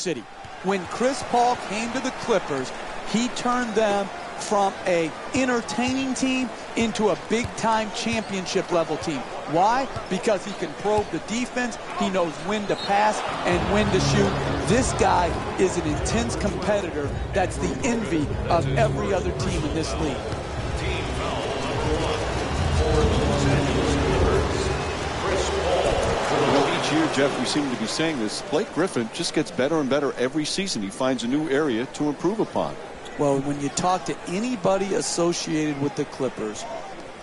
City. When Chris Paul came to the Clippers, he turned them from a entertaining team into a big-time championship-level team. Why? Because he can probe the defense, he knows when to pass and when to shoot. This guy is an intense competitor that's the envy of every other team in this league. Each year, Jeff, we seem to be saying this, Blake Griffin just gets better and better every season. He finds a new area to improve upon. Well, when you talk to anybody associated with the Clippers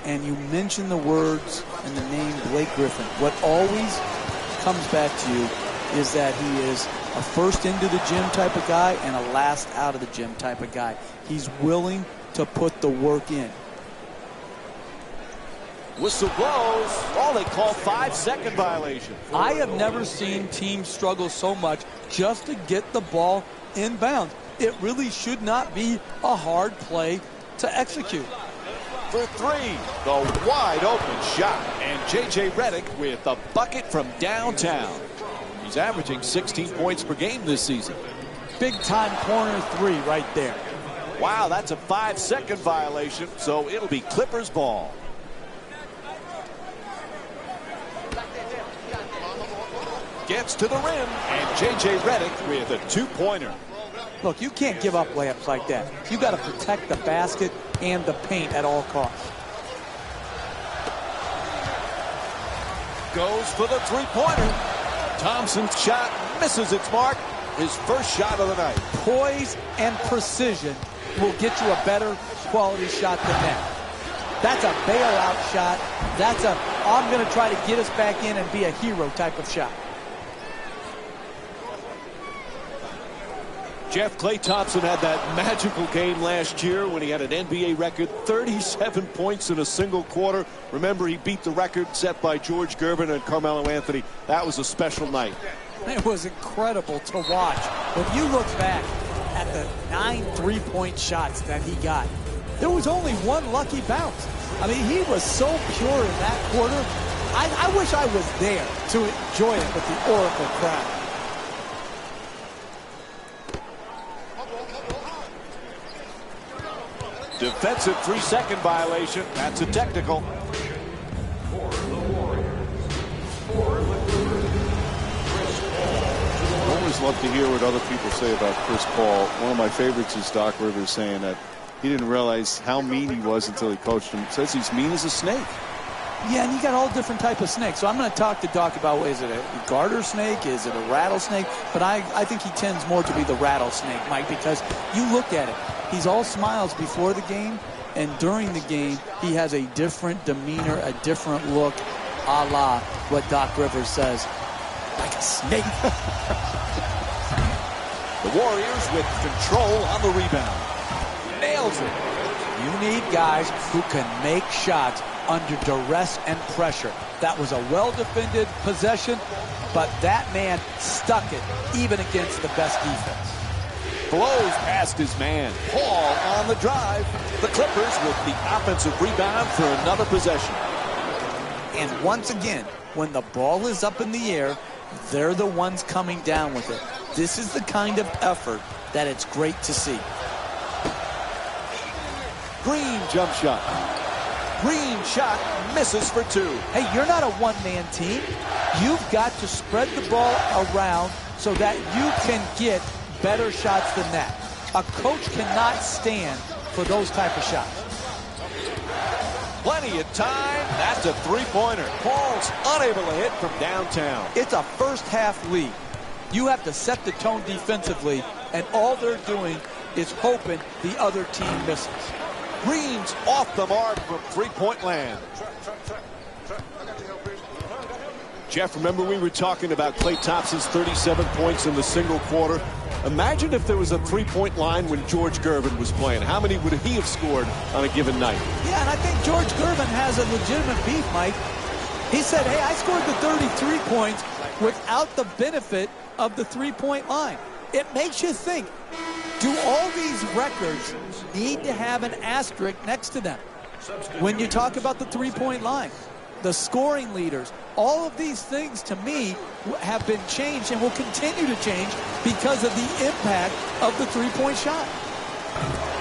and you mention the words and the name Blake Griffin, what always comes back to you is that he is a first into the gym type of guy and a last out of the gym type of guy. He's willing to put the work in. Whistle blows. Oh, they call 5-second violation. I have never seen teams struggle so much just to get the ball inbounds. It really should not be a hard play to execute. For three, the wide open shot. And J.J. Redick with the bucket from downtown. He's averaging 16 points per game this season. Big time corner three right there. Wow, that's a 5-second violation, so it'll be Clippers ball. Gets to the rim, and J.J. Redick with a two-pointer. Look, you can't give up layups like that. You got to protect the basket and the paint at all costs. Goes for the three-pointer. Thompson's shot misses its mark. His first shot of the night. Poise and precision will get you a better quality shot than that. That's a bailout shot. That's a, I'm going to try to get us back in and be a hero type of shot. Jeff, Klay Thompson had that magical game last year when he had an NBA record 37 points in a single quarter. Remember, he beat the record set by George Gervin and Carmelo Anthony. That was a special night. It was incredible to watch. When you look back at the 9 three-point shots that he got, there was only one lucky bounce. I mean, he was so pure in that quarter. I wish I was there to enjoy it with the Oracle crowd. Defensive 3-second violation. That's a technical. I always love to hear what other people say about Chris Paul. One of my favorites is Doc Rivers saying that he didn't realize how mean he was until he coached him. Says he's mean as a snake. Yeah, and you got all different type of snakes. So I'm going to talk to Doc about, is it a garter snake? Is it a rattlesnake? But I think he tends more to be the rattlesnake, Mike, because you look at it. He's all smiles before the game, and during the game, he has a different demeanor, a different look, a la what Doc Rivers says, like a snake. The Warriors with control on the rebound. Nails it. You need guys who can make shots under duress and pressure. That was a well-defended possession, but that man stuck it even against the best defense. Blows past his man. Paul on the drive. The Clippers with the offensive rebound for another possession. And once again, when the ball is up in the air, they're the ones coming down with it. This is the kind of effort that it's great to see. Green jump shot. Green shot misses for two. Hey, you're not a one-man team. You've got to spread the ball around so that you can get better shots than that. A coach cannot stand for those type of shots. Plenty of time. That's a three-pointer. Paul's unable to hit from downtown. It's a first-half lead. You have to set the tone defensively, and all they're doing is hoping the other team misses. Green's off the mark from three-point land. Jeff, remember we were talking about Klay Thompson's 37 points in the single quarter. Imagine if there was a three-point line when George Gervin was playing. How many would he have scored on a given night? Yeah, and I think George Gervin has a legitimate beef, Mike. He said, hey, I scored the 33 points without the benefit of the three-point line. It makes you think, do all these records need to have an asterisk next to them when you talk about the three-point line? the scoring leaders. All of these things, to me, have been changed and will continue to change because of the impact of the three-point shot.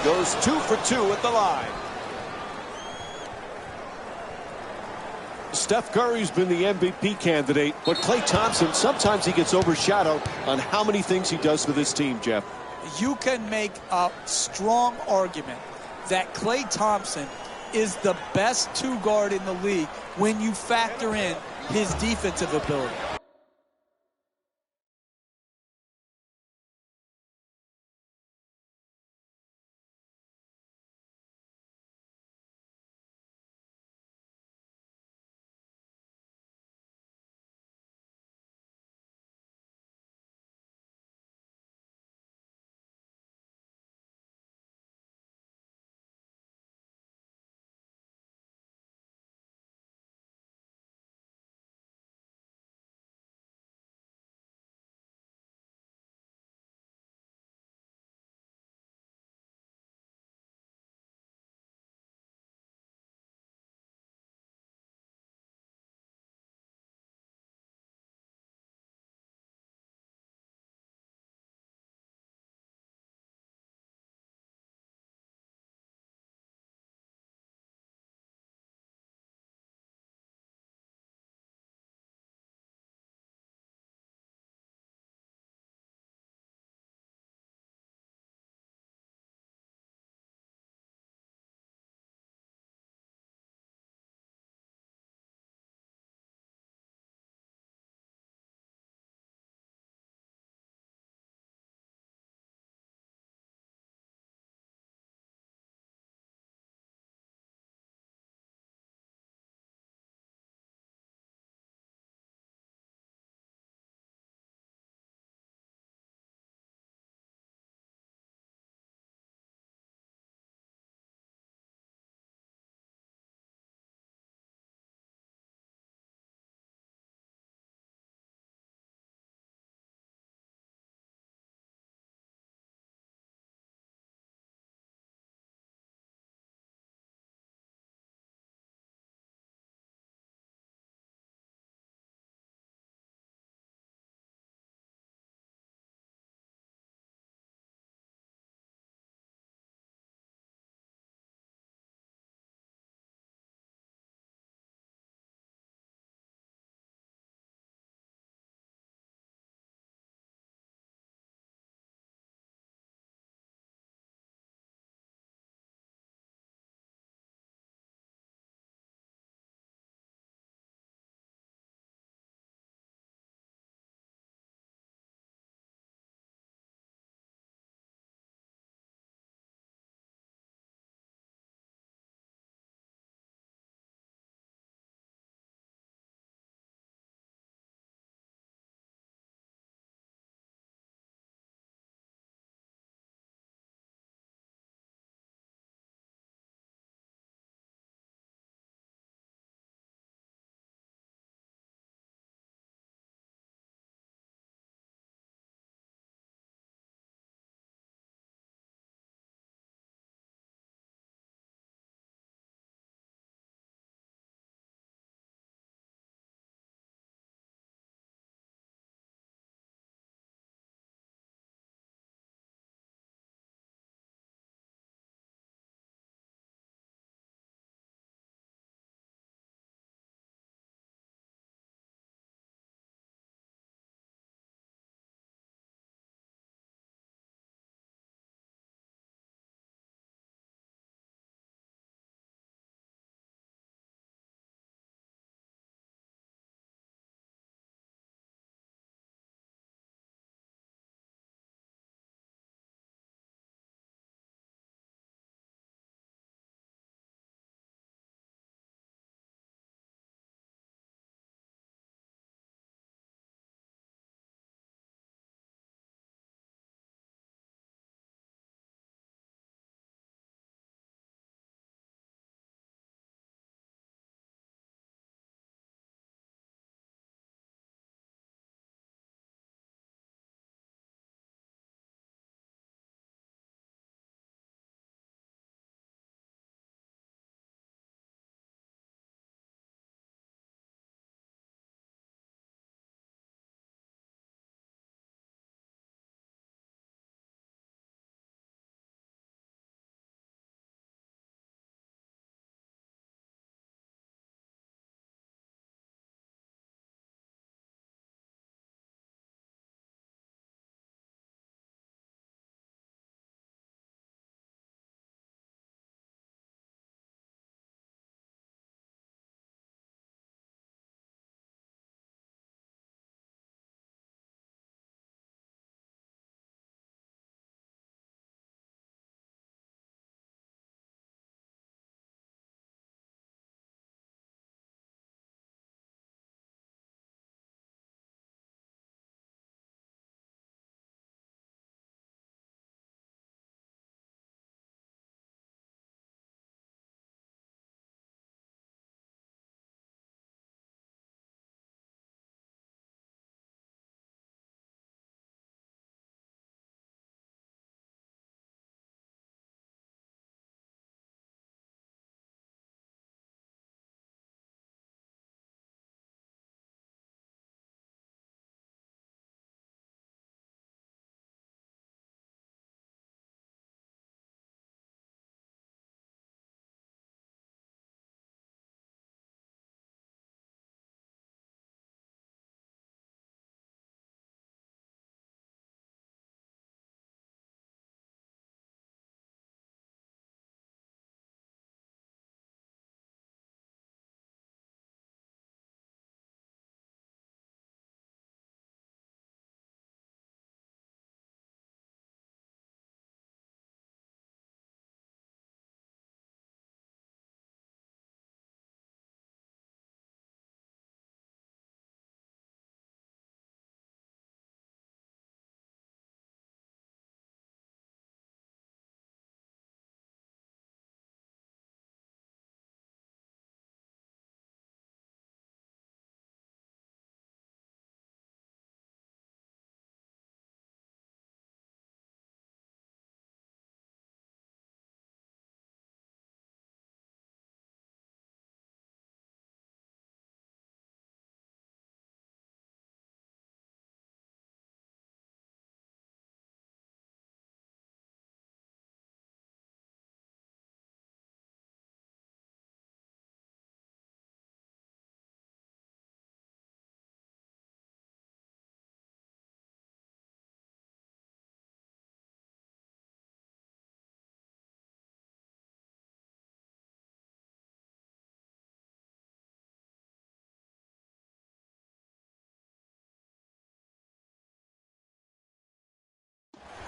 Goes 2 for 2 at the line. Steph Curry's been the MVP candidate, but Klay Thompson, sometimes he gets overshadowed on how many things he does for this team, Jeff. You can make a strong argument that Klay Thompson is the best two-guard in the league when you factor in his defensive ability.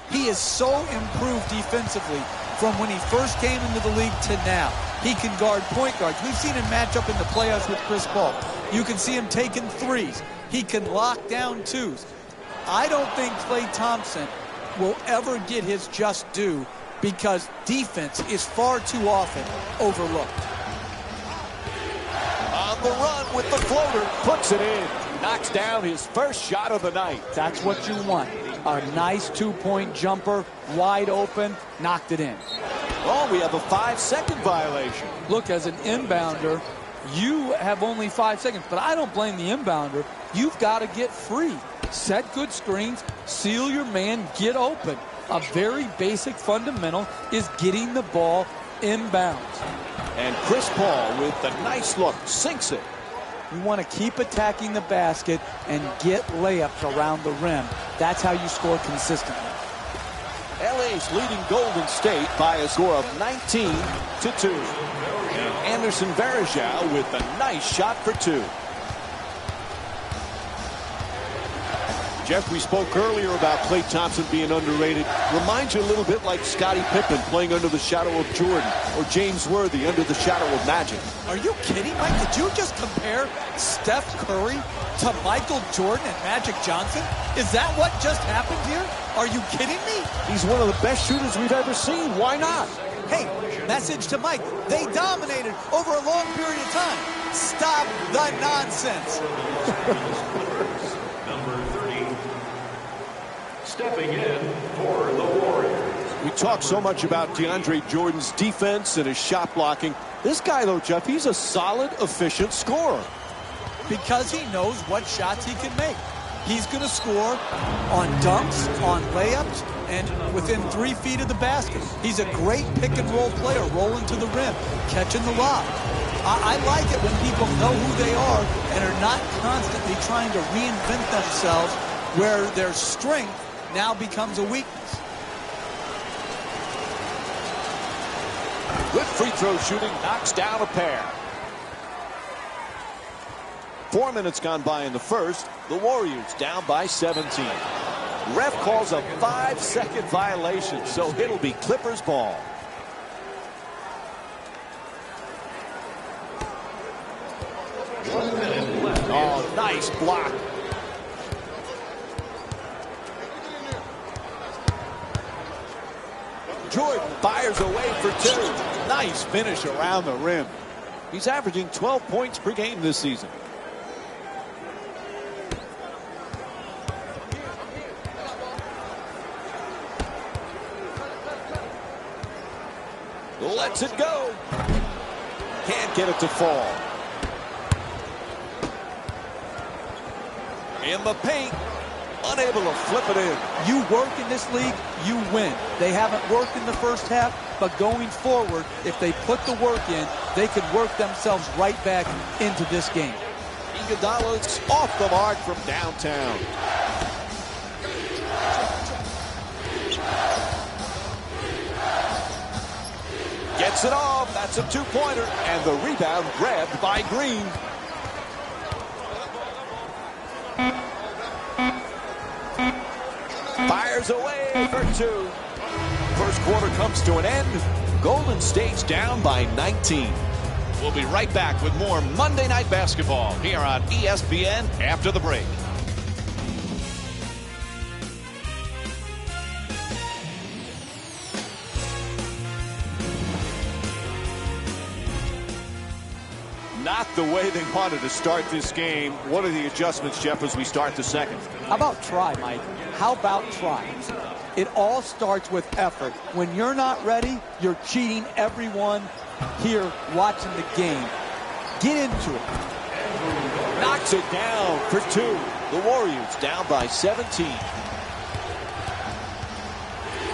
He is so improved defensively from when he first came into the league to now. He can guard point guards. We've seen him match up in the playoffs with Chris Paul. You can see him taking threes. He can lock down twos. I don't think Klay Thompson will ever get his just due because defense is far too often overlooked. On the run with the floater, puts it in. Knocks down his first shot of the night. That's what you want. A nice two-point jumper, wide open, knocked it in. Oh, we have a 5-second violation. Look, as an inbounder, you have only 5 seconds, but I don't blame the inbounder. You've got to get free. Set good screens, seal your man, get open. A very basic fundamental is getting the ball inbounds. And Chris Paul with the nice look, sinks it. You want to keep attacking the basket and get layups around the rim. That's how you score consistently. LA's leading Golden State by a score of 19-2. And Anderson Varejao with a nice shot for two. Jeff, we spoke earlier about Klay Thompson being underrated. Reminds you a little bit like Scottie Pippen playing under the shadow of Jordan, or James Worthy under the shadow of Magic. Are you kidding, Mike? Did you just compare Steph Curry to Michael Jordan and Magic Johnson? Is that what just happened here? Are you kidding me? He's one of the best shooters we've ever seen. Why not? Hey, message to Mike. They dominated over a long period of time. Stop the nonsense. Stepping in for the Warriors. We talk so much about DeAndre Jordan's defense and his shot blocking. This guy, though, Jeff, he's a solid, efficient scorer. Because he knows what shots he can make. He's going to score on dunks, on layups, and within 3 feet of the basket. He's a great pick-and-roll player, rolling to the rim, catching the lob. I like it when people know who they are and are not constantly trying to reinvent themselves where their strength now becomes a weakness. Good free throw shooting, knocks down a pair. 4 minutes gone by in the first. The Warriors down by 17. Ref calls a 5-second violation, so it'll be Clippers ball. Oh, nice block. Jordan fires away for two. Nice finish around the rim. He's averaging 12 points per game this season. Lets it go. Can't get it to fall. In the paint. Unable to flip it in. You work in this league, you win. They haven't worked in the first half, but going forward, if they put the work in, they could work themselves right back into this game. Iguodala's off the mark from downtown. Gets it off. That's a two-pointer. And the rebound grabbed by Green. Fires away for two. First quarter comes to an end. Golden State's down by 19. We'll be right back with more Monday Night Basketball here on ESPN after the break. Not the way they wanted to start this game. What are the adjustments, Jeff, as we start the second? How about try, Mike? How about try? It all starts with effort. When you're not ready, you're cheating everyone here watching the game. Get into it. Knocks it down for two. The Warriors down by 17.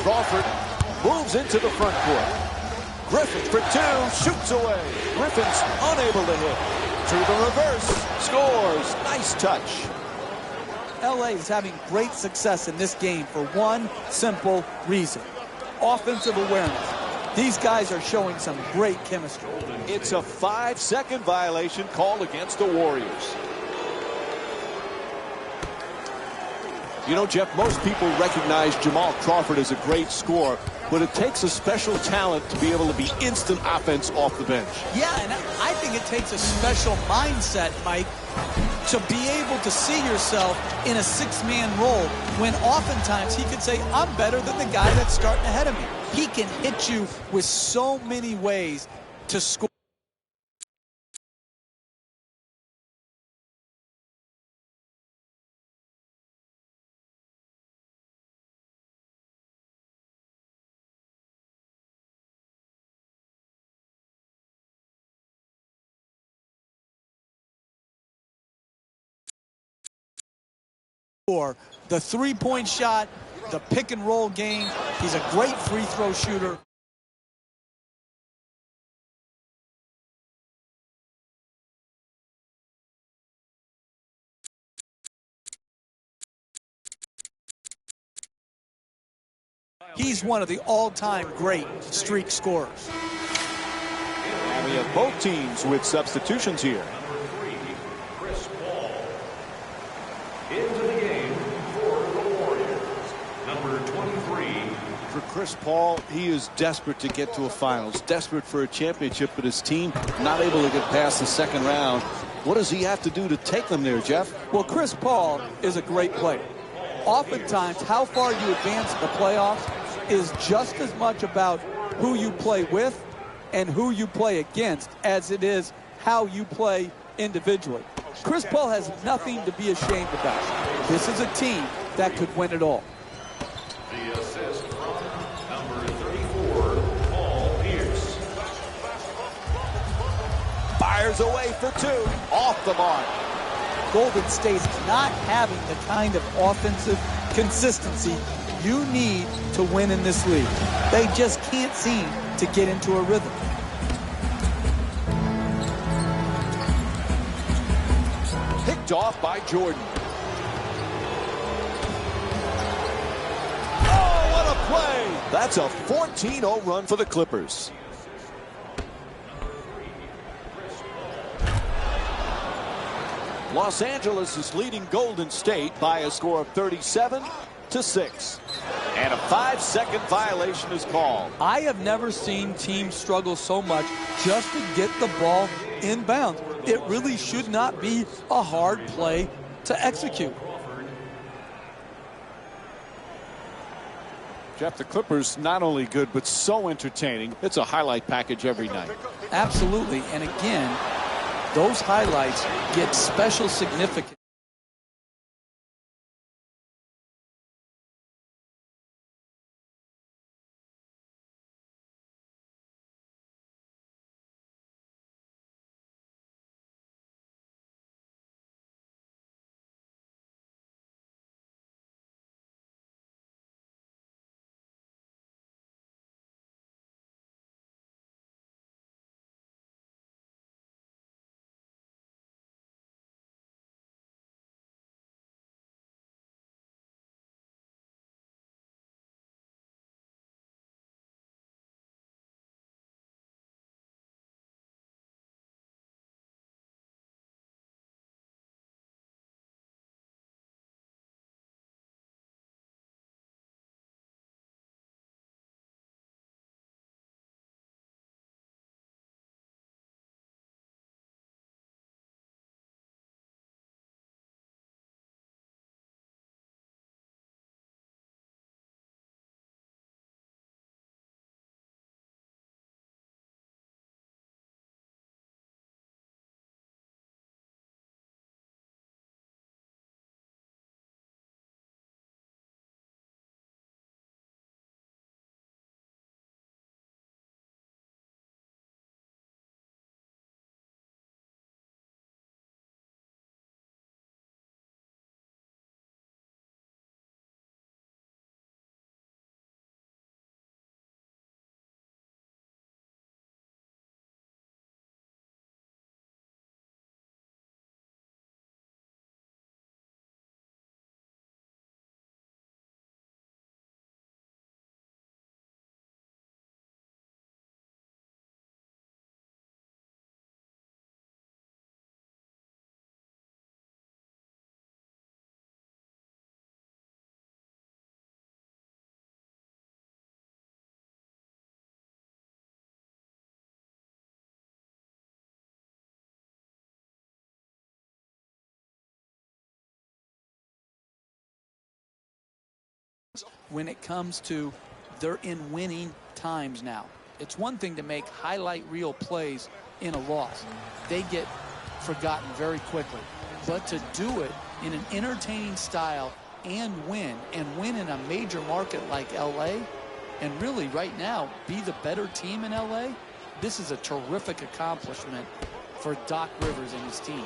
Crawford moves into the front court. Griffin for two, shoots away. Griffin's unable to hit. To the reverse, scores. Nice touch. LA is having great success in this game for one simple reason. Offensive awareness. These guys are showing some great chemistry. It's a 5-second violation called against the Warriors. You know, Jeff, most people recognize Jamal Crawford as a great scorer, but it takes a special talent to be able to be instant offense off the bench. Yeah, and I think it takes a special mindset, Mike, to be able to see yourself in a six-man role when oftentimes he could say, I'm better than the guy that's starting ahead of me. He can hit you with so many ways to score. The three-point shot, the pick-and-roll game. He's a great free throw shooter. He's one of the all-time great streak scorers. And we have both teams with substitutions here. Chris Paul into the game for the Warriors. Number 23. For Chris Paul, he is desperate to get to a finals, desperate for a championship, but his team not able to get past the second round. What does he have to do to take them there, Jeff? Well, Chris Paul is a great player. Oftentimes, how far you advance in the playoffs is just as much about who you play with and who you play against as it is how you play individually. Chris Paul has nothing to be ashamed about. This is a team that could win it all. The assist from number 34, Paul Pierce. Fires away for two. Off the mark. Golden State is not having the kind of offensive consistency you need to win in this league. They just can't seem to get into a rhythm. Picked off by Jordan. Oh, what a play! That's a 14-0 run for the Clippers. Los Angeles is leading Golden State by a score of 37-6. And a 5-second violation is called. I have never seen teams struggle so much just to get the ball inbounds. It really should not be a hard play to execute. Jeff, the Clippers not only good, but so entertaining. It's a highlight package every night. Absolutely. And again, those highlights get special significance. when it comes to they're in winning times now. It's one thing to make highlight reel plays in a loss. They get forgotten very quickly. But to do it in an entertaining style and win in a major market like LA, and really right now be the better team in LA, this is a terrific accomplishment for Doc Rivers and his team.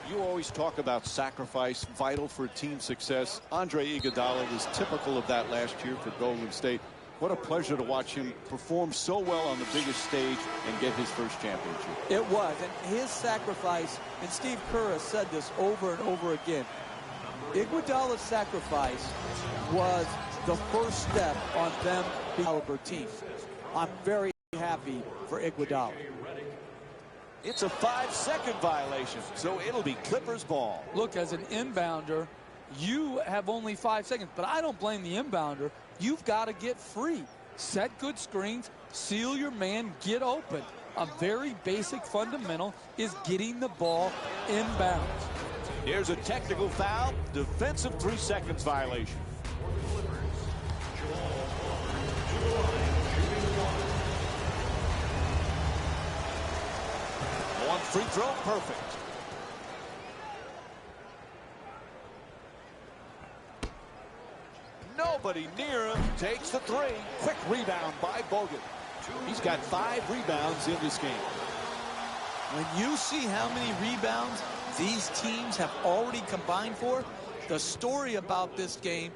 You always talk about sacrifice, vital for team success. Andre Iguodala was typical of that last year for Golden State. What a pleasure to watch him perform so well on the biggest stage and get his first championship. It was, and his sacrifice, and Steve Kerr has said this over and over again, Iguodala's sacrifice was the first step on them being a caliber team. I'm very happy for Iguodala. It's a 5-second violation, so it'll be Clippers ball. Look, as an inbounder, you have only 5 seconds, but I don't blame the inbounder. You've got to get free. Set good screens, seal your man, get open. A very basic fundamental is getting the ball inbounds. Here's a technical foul, defensive 3 seconds violation. One free throw, perfect. Nobody near him, takes the 3. Quick rebound by Bogut. He's got 5 rebounds in this game. When you see how many rebounds these teams have already combined for, the story about this game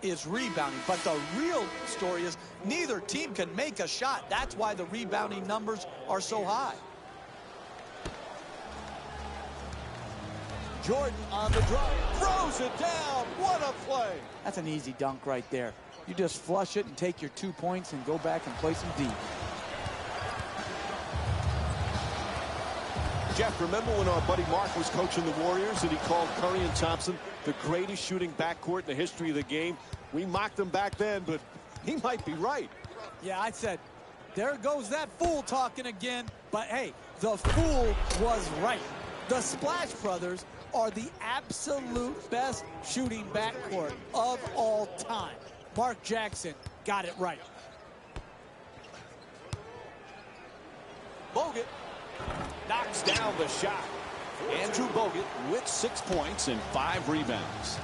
is rebounding. But the real story is neither team can make a shot. That's why the rebounding numbers are so high. Jordan on the drive, throws it down. What a play. That's an easy dunk right there. You just flush it and take your 2 points and go back and play some D. Jeff, remember when our buddy Mark was coaching the Warriors and he called Curry and Thompson the greatest shooting backcourt in the history of the game? We mocked him back then, but he might be right. Yeah, I said, there goes that fool talking again. But hey, the fool was right. The Splash Brothers are the absolute best shooting backcourt of all time. Mark Jackson got it right. Bogut knocks down the shot. Andrew Bogut with 6 points and 5 rebounds.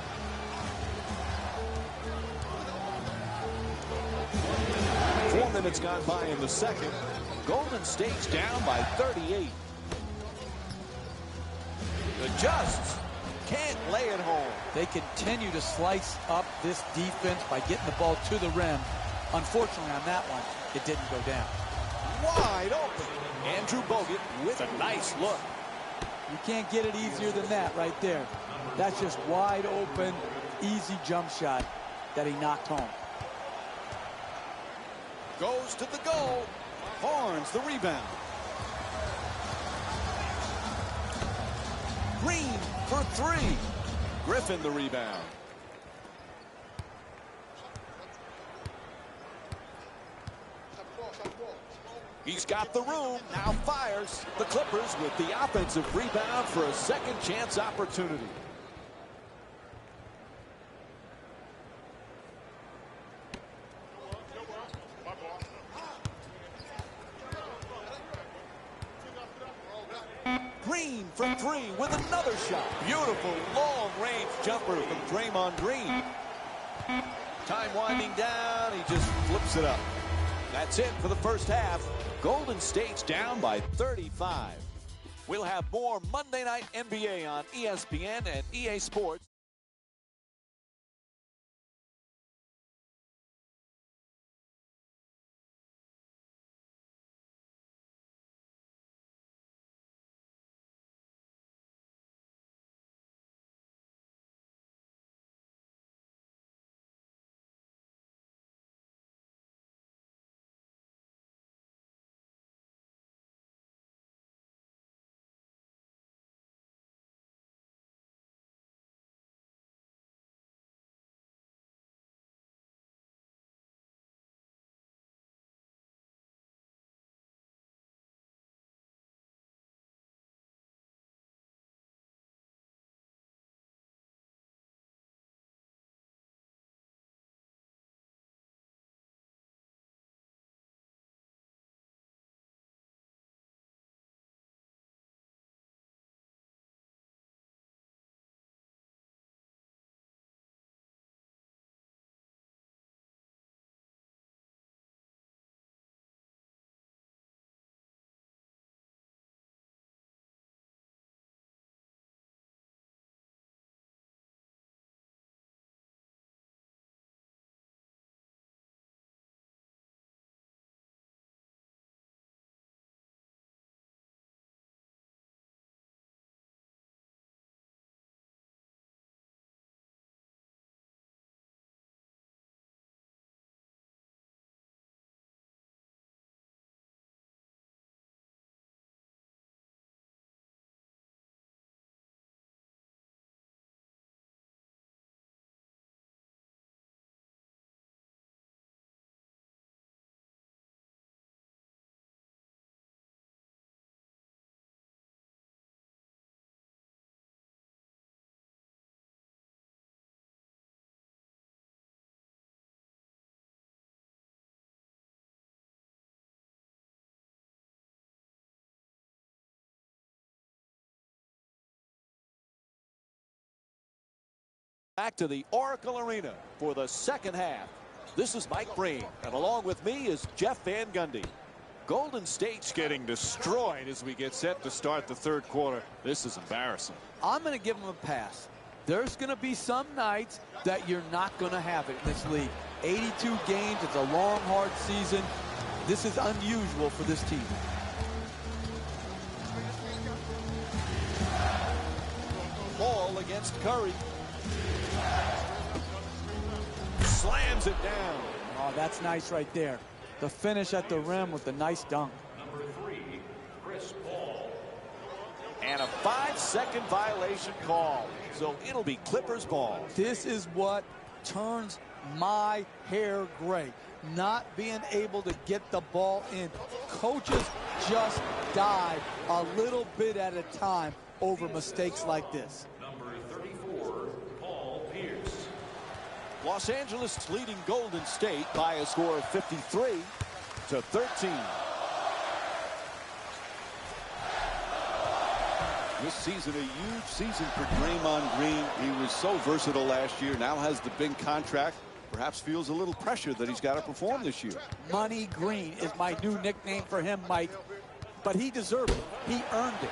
Four minutes gone by in the second. Golden State's down by 38. Adjusts. Can't lay it home. They continue to slice up this defense by getting the ball to the rim. Unfortunately, on that one, it didn't go down. Wide open. Andrew Bogut with a nice look. You can't get it easier than that right there. That's just wide open, easy jump shot that he knocked home. Goes to the goal. Horns the rebound. Green for 3. Griffin the rebound. He's got the room, now fires. The Clippers with the offensive rebound for a second chance opportunity. Green for 3 with another shot. Beautiful long-range jumper from Draymond Green. Time winding down, he just flips it up. That's it for the first half. Golden State's down by 35. We'll have more Monday Night NBA on ESPN and EA Sports. Back to the Oracle Arena for the second half. This is Mike Breen, and along with me is Jeff Van Gundy. Golden State's getting destroyed as we get set to start the third quarter. This is embarrassing. I'm going to give them a pass. There's going to be some nights that you're not going to have it in this league. 82 games, it's a long, hard season. This is unusual for this team. Ball against Curry. Slams it down. Oh, that's nice right there. The finish at the rim with the nice dunk. Number 3, Chris Paul. And a 5-second violation call. So it'll be Clippers ball. This is what turns my hair gray. Not being able to get the ball in. Coaches just die a little bit at a time over mistakes like this. Number 34, Paul Pierce. Los Angeles leading Golden State by a score of 53-13. This season, a huge season for Draymond Green. He was so versatile last year. Now has the big contract. Perhaps feels a little pressure that he's got to perform this year. Money Green is my new nickname for him, Mike. But he deserved it. He earned it.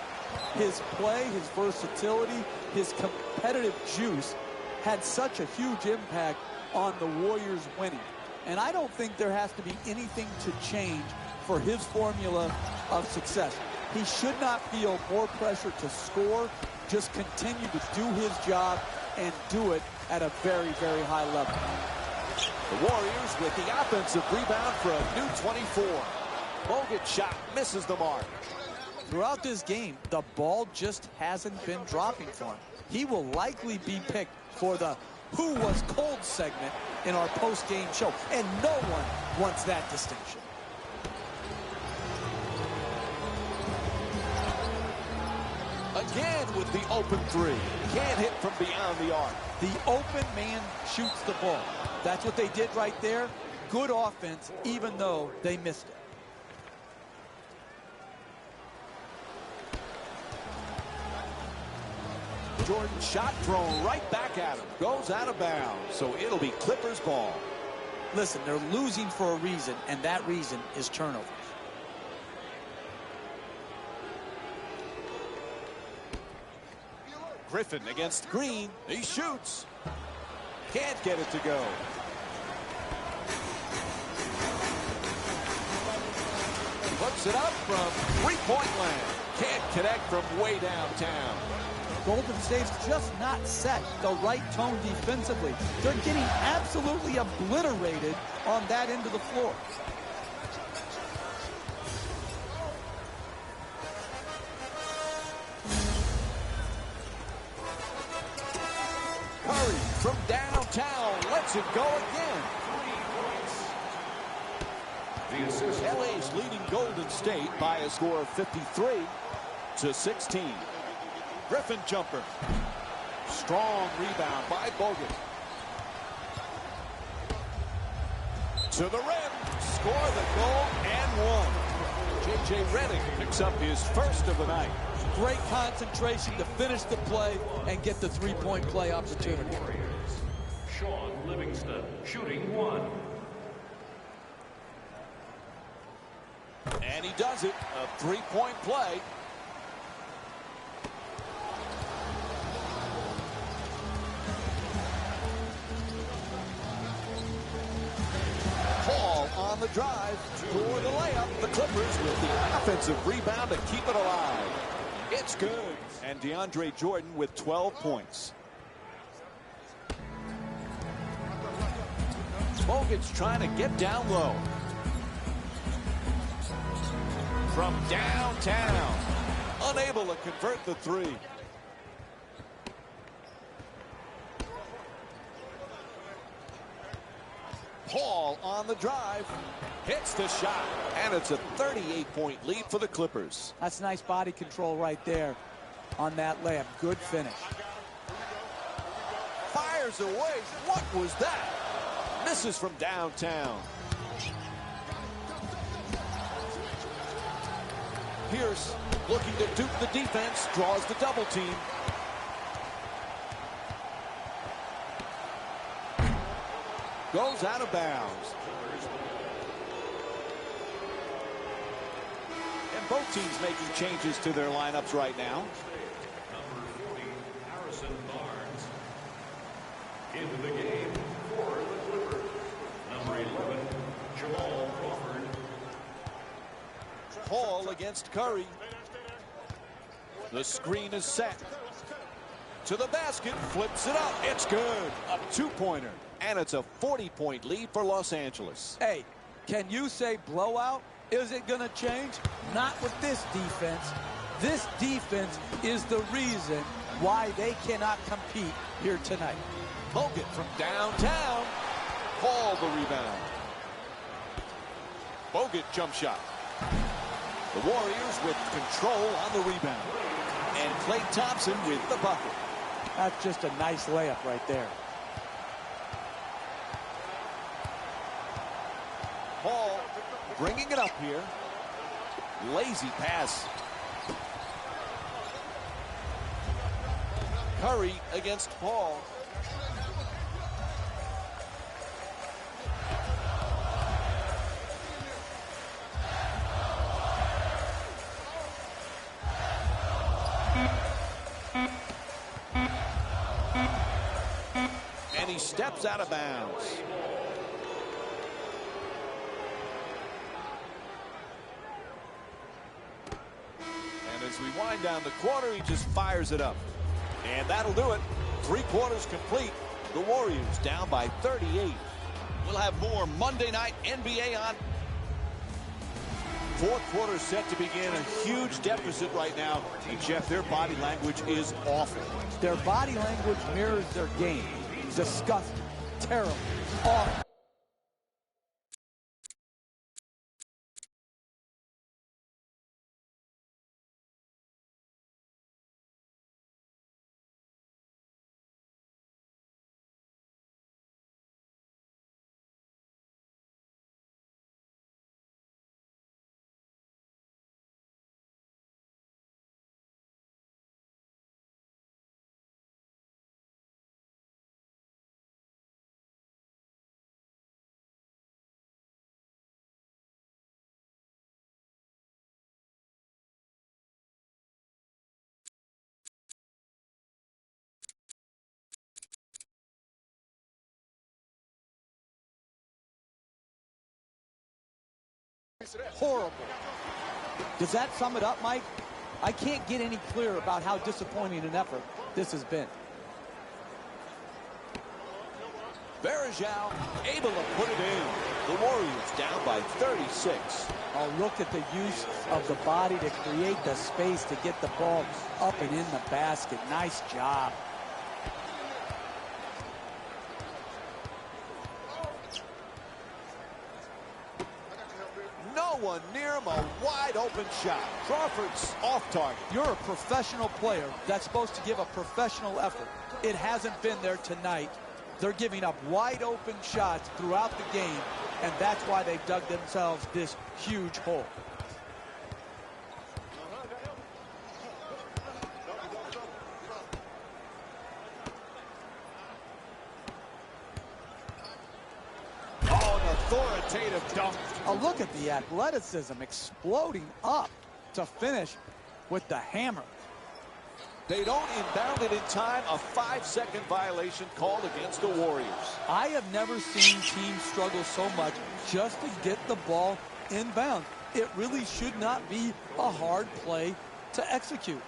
His play, his versatility, his competitive juice had such a huge impact on the Warriors winning. And I don't think there has to be anything to change for his formula of success. He should not feel more pressure to score, just continue to do his job and do it at a very, very high level. The Warriors with the offensive rebound for a new 24. Bogut shot misses the mark. Throughout this game, the ball just hasn't been dropping for him. He will likely be picked for the Who Was Cold segment in our post-game show, and no one wants that distinction. Again with the open three. Can't hit from beyond the arc. The open man shoots the ball. That's what they did right there. Good offense, even though they missed it. Jordan shot thrown right back at him. Goes out of bounds. So it'll be Clippers ball. Listen, they're losing for a reason, and that reason is turnovers. Griffin against Green. He shoots. Can't get it to go. Puts it up from three-point land. Can't connect from way downtown. Golden State's just not set the right tone defensively. They're getting absolutely obliterated on that end of the floor. Curry from downtown lets it go again. 3 points. The assist. LA's leading Golden State by a score of 53-16. Griffin jumper. Strong rebound by Bogut. To the rim. Score the goal and one. J.J. Redick picks up his first of the night. Great concentration to finish the play and get the three-point play opportunity. Warriors. Sean Livingston shooting 1. And he does it. A three-point play. Paul on the drive for the layup. The Clippers with the offensive rebound to keep it alive. It's good. And DeAndre Jordan with 12 points. Bogut's trying to get down low. From downtown. Unable to convert the three. Paul on the drive. Hits the shot. And it's a 38-point lead for the Clippers. That's nice body control right there on that layup. Good finish. Fires away. What was that? Misses from downtown. Pierce looking to dupe the defense. Draws the double team. Goes out of bounds. And both teams making changes to their lineups right now. Number 40, Harrison Barnes. Into the game for the Clippers. Number 11, Jamal Crawford. Hall against Curry. The screen is set. To the basket, flips it up. It's good. A two-pointer. And it's a 40-point lead for Los Angeles. Hey, can you say blowout? Is it going to change? Not with this defense. This defense is the reason why they cannot compete here tonight. Bogut from downtown. Hall the rebound. Bogut jump shot. The Warriors with control on the rebound. And Klay Thompson with the bucket. That's just a nice layup right there. Hall bringing it up here. Lazy pass. Curry against Paul. And he steps out of bounds. And as we wind down the quarter, he just fires it up. And that'll do it. 3 quarters complete. The Warriors down by 38. We'll have more Monday night NBA on. 4th quarter set to begin. A huge deficit right now. And Jeff, their body language is awful. Their body language mirrors their game. Disgusting, terrible, awful. Horrible. Does that sum it up, Mike? I can't get any clearer about how disappointing an effort this has been. Bergeau able to put it in. The Warriors down by 36. Oh, look at the use of the body to create the space to get the ball up and in the basket. Nice job. No one near him, a wide open shot. Crawford's off target. You're a professional player that's supposed to give a professional effort. It hasn't been there tonight. They're giving up wide open shots throughout the game, and that's why they've dug themselves this huge hole. Authoritative dunk. Oh, look at the athleticism exploding up to finish with the hammer. They don't inbound it in time. A 5-second violation called against the Warriors. I have never seen teams struggle so much just to get the ball inbound. It really should not be a hard play to execute.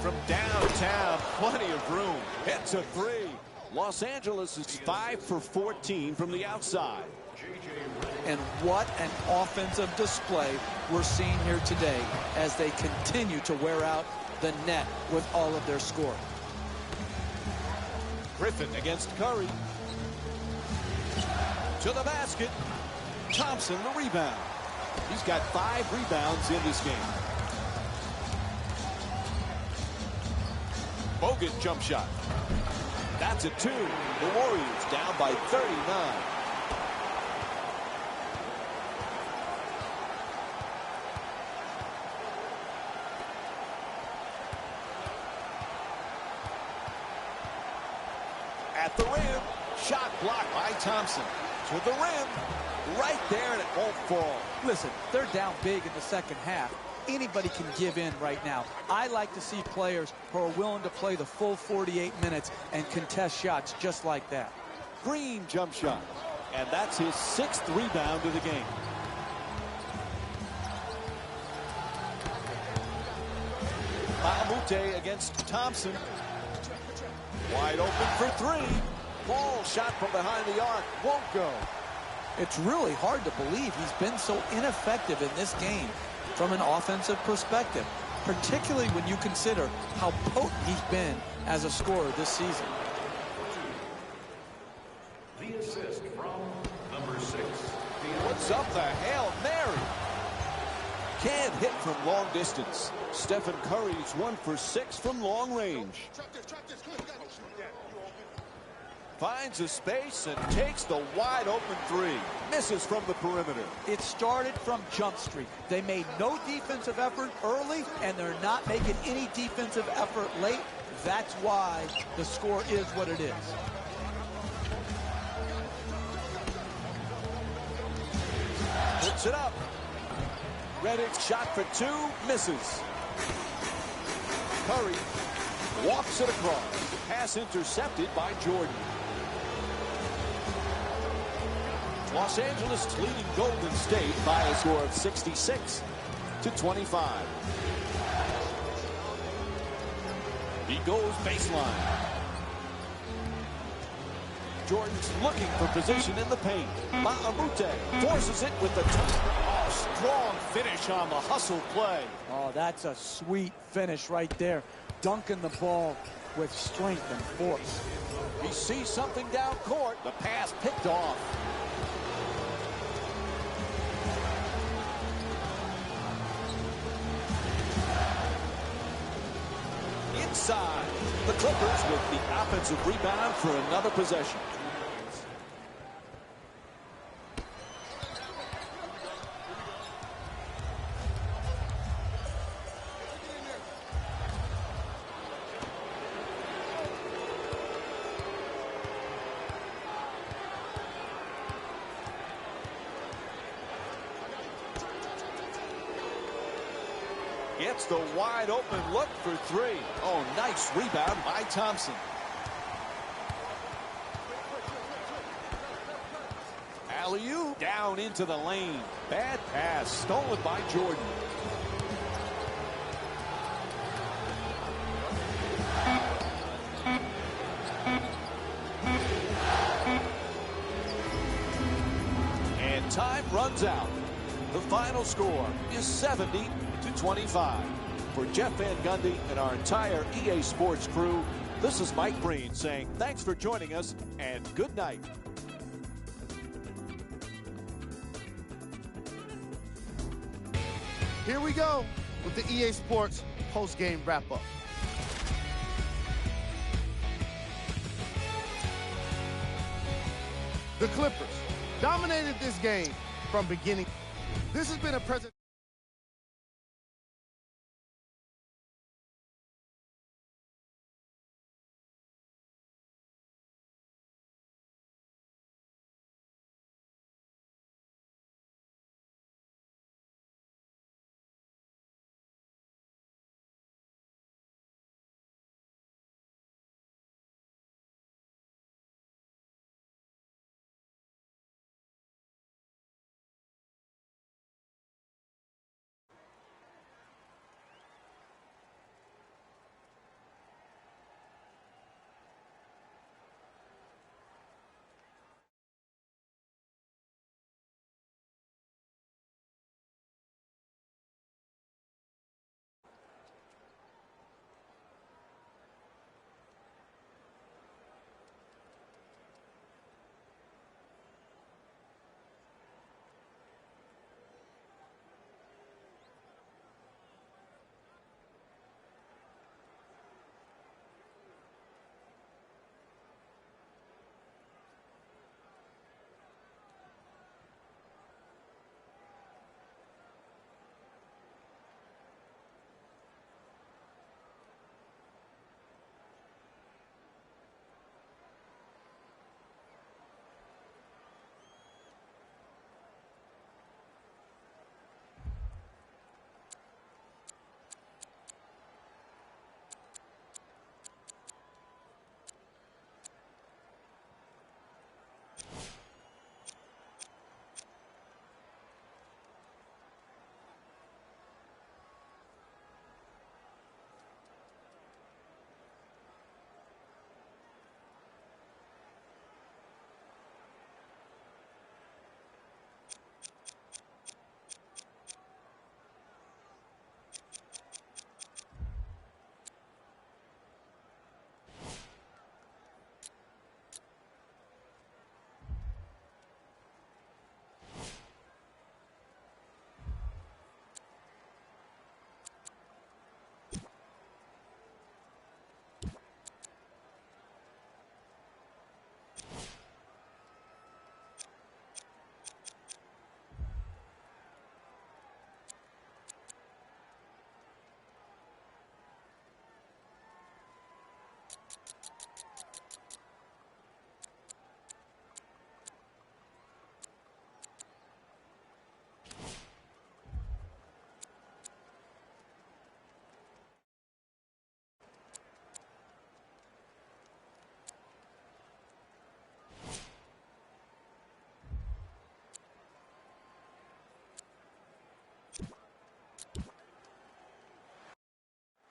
From downtown, plenty of room. Hits a 3. Los Angeles is 5 for 14 from the outside. And what an offensive display we're seeing here today as they continue to wear out the net with all of their scoring. Griffin against Curry. To the basket. Thompson the rebound. He's got 5 rebounds in this game. Bogut jump shot. That's a 2. The Warriors down by 39. block by Thompson. To the rim. Right there, and it won't fall. Listen, they're down big in the second half. Anybody can give in right now. I like to see players who are willing to play the full 48 minutes and contest shots just like that. Green jump shot. And that's his 6th rebound of the game. Mahamute against Thompson. Wide open for 3. Ball shot from behind the arc. Won't go. It's really hard to believe he's been so ineffective in this game from an offensive perspective, particularly when you consider how potent he's been as a scorer this season. The assist from number 6. What's up the Hail Mary? Can't hit from long distance. Stephen Curry's 1 for 6 from long range. Finds a space and takes the wide open 3. Misses from the perimeter. It started from Jump Street. They made no defensive effort early, and they're not making any defensive effort late. That's why the score is what it is. Puts it up. Reddick's shot for 2. Misses. Curry walks it across. Pass intercepted by Jordan. Los Angeles leading Golden State by a score of 66-25. He goes baseline. Jordan's looking for position in the paint. Mahamute forces it with the strong finish on the hustle play. Oh, that's a sweet finish right there. Dunking the ball with strength and force. He sees something down court. The pass picked off. Inside. The Clippers with the offensive rebound for another possession. Gets the wide open look for 3. Oh, nice rebound by Thompson. Alley-oop down into the lane. Bad pass stolen by Jordan. And time runs out. The final score is 70-25. For Jeff Van Gundy and our entire EA Sports crew, this is Mike Breen saying thanks for joining us and good night. Here we go with the EA Sports post-game wrap-up. The Clippers dominated this game from beginning. This has been a presentation.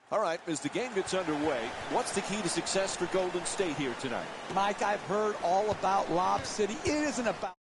All right, as the game gets underway, what's the key to success for Golden State here tonight? Mike, I've heard all about Lob City. It isn't about